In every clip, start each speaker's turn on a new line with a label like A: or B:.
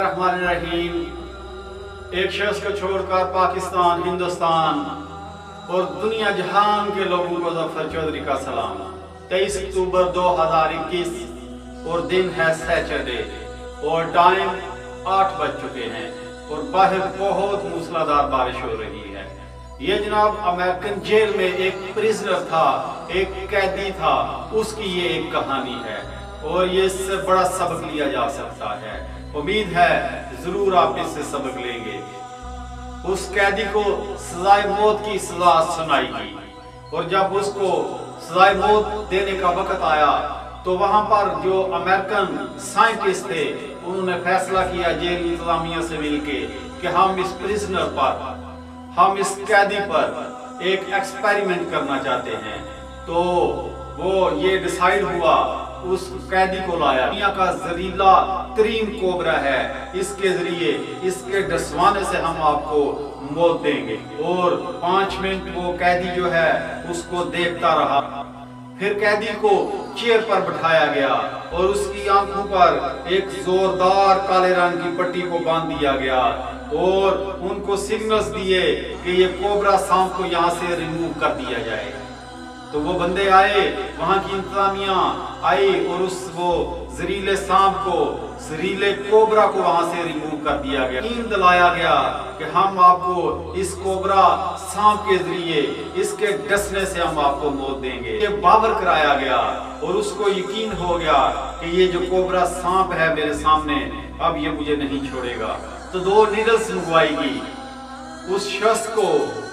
A: रहमान रहीम। एक शख्स को छोड़कर पाकिस्तान, हिंदुस्तान और दुनिया जहान के लोगों को जफर चौधरी का सलाम। 23 अक्टूबर 2021 और दिन है सैटरडे और टाइम 8 बज चुके हैं और बाहर बहुत मूसलाधार बारिश हो रही है। ये जनाब अमेरिकन जेल में एक प्रिजनर था, एक कैदी था, उसकी ये एक कहानी है और ये इससे बड़ा सबक लिया जा सकता है। उम्मीद है जरूर आप इससे सबक लेंगे। उस कैदी को सजाए मौत की सजा सुनाई गई और जब उसको सजाए मौत देने का वक्त आया तो वहां पर जो अमेरिकन साइंटिस्ट थे उन्होंने फैसला किया जेल इंतजामिया से मिलके कि हम इस प्रिजनर पर, हम इस कैदी पर एक एक्सपेरिमेंट करना चाहते हैं। तो वो ये डिसाइड हुआ, उस कैदी को लाया। दुनिया का जहरीला तरीन कोबरा है, इसके जरिए, इसके डसवाने से हम आपको मौत देंगे। और 5 मिनट वो कैदी जो है उसको देखता रहा। फिर कैदी को चेयर पर बिठाया गया और उसकी आंखों पर एक जोरदार काले रंग की पट्टी को बांध दिया गया और उनको सिग्नल्स दिए कि ये कोबरा सांप को यहाँ से रिमूव कर दिया जाए। तो वो बंदे आए, वहां की इंतजामिया आई और वो जहरीले सांप को, जहरीले कोबरा को वहां से रिमूव कर दिया गया। यकीन दिलाया गया कि हम आपको इस कोबरा सांप के जरिए, इसके डसने से हम आपको मौत देंगे। ये बावर कराया गया और उसको यकीन हो गया कि ये जो कोबरा सांप है मेरे सामने, अब ये मुझे नहीं छोड़ेगा। तो 2 नीडल्स मंगवाई गई। उस शख्स को,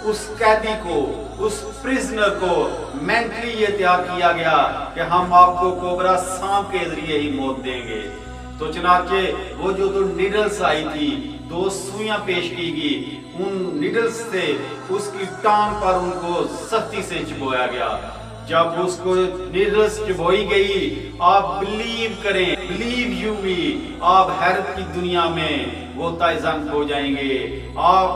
A: उस कैदी को, उस प्रिजनर को मेंटली ये तैयार किया गया कि हम आपको कोबरा सांप के जरिए ही मौत देंगे। तो चुनाचे वो जो 2 नीडल्स आई थी, 2 सुइयां पेश की गई, उन नीडल्स से उसकी टांग पर उनको सख्ती से चिबोया गया। जब उसको नीडल्स चिबोई गई, आप बिलीव करें, बिलीव यू मी, आप हैरत की दुनिया में वो ताइजंग हो जाएंगे, आप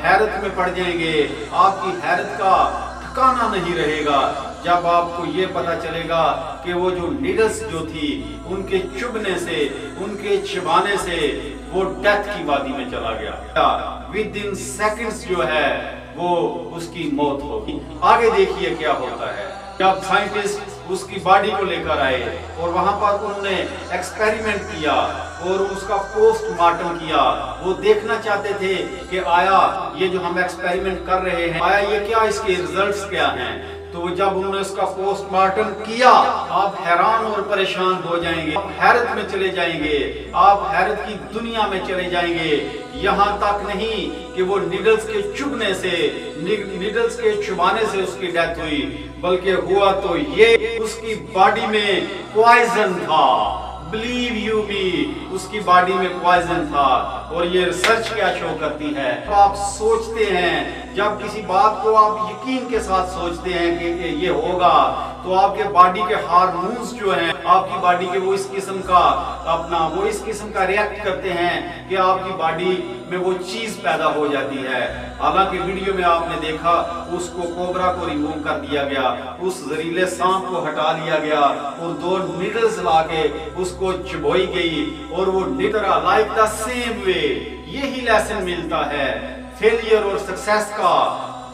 A: हैरत में पड़ जाएंगे, आपकी हैरत का ठिकाना नहीं रहेगा जब आपको ये पता चलेगा कि वो जो नीडल्स जो थी उनके चुभने से, उनके चिबाने से वो डेथ की वादी में चला गया। विद इन सेकंड्स जो है वो उसकी मौत होगी। आगे देखिए क्या होता है। जब साइंटिस्ट उसकी बॉडी को लेकर आए और वहां पर उन्होंने एक्सपेरिमेंट किया और उसका पोस्टमार्टम किया, वो देखना चाहते थे कि आया ये जो हम एक्सपेरिमेंट कर रहे हैं, आया ये क्या, इसके रिजल्ट्स क्या हैं। तो जब उन्होंने उसका पोस्टमार्टम किया, आप हैरान और परेशान हो जाएंगे, आप हैरत में चले जाएंगे, आप हैरत की दुनिया में चले जाएंगे। यहाँ तक नहीं कि वो नीडल्स के चुभने से, नीडल्स के चुभाने से उसकी डेथ हुई, बल्कि हुआ तो ये उसकी बॉडी में पॉइजन था। बिलीव यू मी, उसकी बॉडी में पॉइजन था। और ये रिसर्च क्या शो करती है, तो आप सोचते हैं, जब किसी बात को आप यकीन के साथ सोचते हैं कि ये होगा, तो आपके बॉडी के हार्मोन्स जो हैं, आपकी बॉडी के वो इस किस्म का रिएक्ट करते हैं कि आपकी बॉडी में वो चीज पैदा हो जाती है। हालांकि वीडियो में आपने देखा उसको कोबरा को रिमूव कर दिया गया, उस जहरीले सांप को हटा लिया गया और 2 नीडल्स लाके उसको चिबोई गई और वो नितरा लाइक द सेम वे। यही लेसन मिलता है। फेलियर और सक्सेस का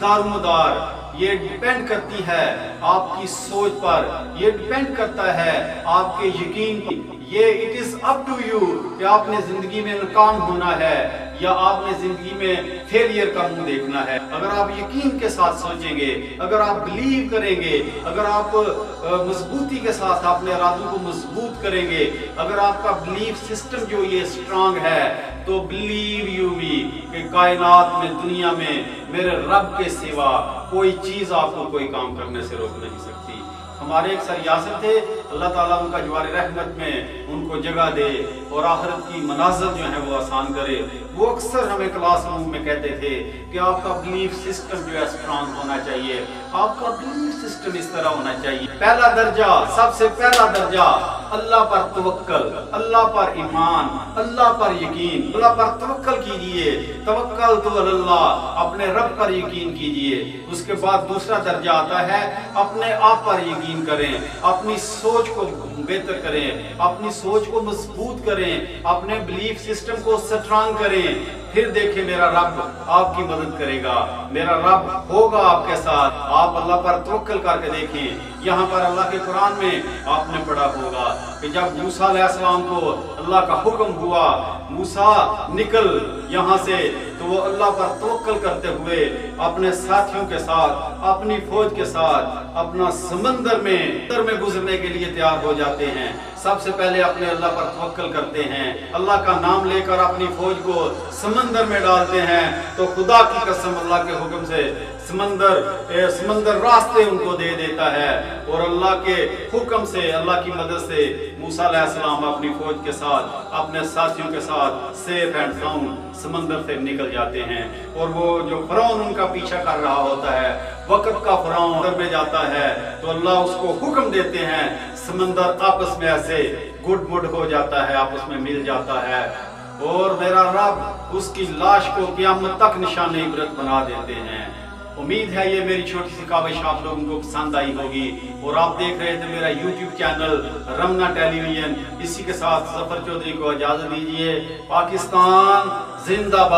A: दारोमदार ये डिपेंड करती है आपकी सोच पर, ये डिपेंड करता है आपके यकीन पर। ये it is up to you कि आपने जिंदगी में नाकाम होना है या आपने जिंदगी में फेलियर का मुंह देखना है। अगर आप यकीन के साथ सोचेंगे, अगर आप बिलीव करेंगे, अगर आप मजबूती के साथ अपने इरादों को मजबूत करेंगे, अगर आपका बिलीफ सिस्टम जो ये स्ट्रांग है, तो बिलीव यू मी कि कायनात में, दुनिया में मेरे रब के सिवा कोई चीज आपको कोई काम करने से रोक नहीं सकती। हमारे एक सर यासिर थे, अल्लाह ताला उनका जवार रहमत में उनको जगह दे और आखिरत की मनाज़िर जो है वो आसान करे। वो अक्सर हमें क्लासरूम में कहते थे कि आपका बिलीफ सिस्टम जो है स्ट्रांग होना चाहिए, आपका बिलीफ सिस्टम इस तरह होना चाहिए। पहला दर्जा, सबसे पहला दर्जा अल्लाह पर तवक्कल, अल्लाह पर ईमान, अल्लाह पर यकीन। अल्लाह पर तवक्कल कीजिए, तवक्कल तो अल्लाह, अपने रब पर यकीन कीजिए। उसके बाद दूसरा दर्जा आता है अपने आप पर यकीन करें, अपनी सोच को बेहतर करें, अपनी सोच को मजबूत करें, अपने बिलीफ सिस्टम को स्ट्रांग करें। फिर देखिए मेरा रब आपकी मदद करेगा, मेरा रब होगा आपके साथ। आप अल्लाह पर तवक्कल करके देखें। यहाँ पर अल्लाह के कुरान में आपने पढ़ा होगा कि जब मूसा अलैहिस्सलाम को अल्लाह का हुक्म हुआ, मूसा निकल यहाँ से, तो वो अल्लाह पर तवक्कल करते हुए अपने साथियों के साथ, अपनी फौज के साथ अपना समंदर में गुजरने के लिए तैयार हो जाते हैं। सबसे पहले अपने अल्लाह पर तवक्कल करते हैं, अल्लाह का नाम लेकर अपनी फौज को समंदर में डालते हैं। तो खुदा की कसम अल्लाह के हुक्म से समंदर रास्ते उनको दे देता है, और अल्लाह के हुक्म से, अल्लाह की मदद से मूसा अलैहिस्सलाम अपनी फौज के साथ, अपने साथियों के साथ सेफ एंड साउंड समंदर से निकल जाते हैं। और वो जो फिरौन उनका पीछा कर रहा होता है, वक्त का फिरौन अंदर में जाता है, तो अल्लाह उसको हुक्म देते हैं, समंदर आपस में ऐसे गुड मुड हो जाता है, आपस में मिल जाता है, और मेरा रब उसकी लाश को क़यामत तक निशान इबरत बना देते हैं। उम्मीद है ये मेरी छोटी सी काविश आप लोगों को पसंद आई होगी, और आप देख रहे थे मेरा YouTube चैनल रमना टेलीविजन। इसी के साथ जफर चौधरी को इजाजत दीजिए। पाकिस्तान जिंदाबाद।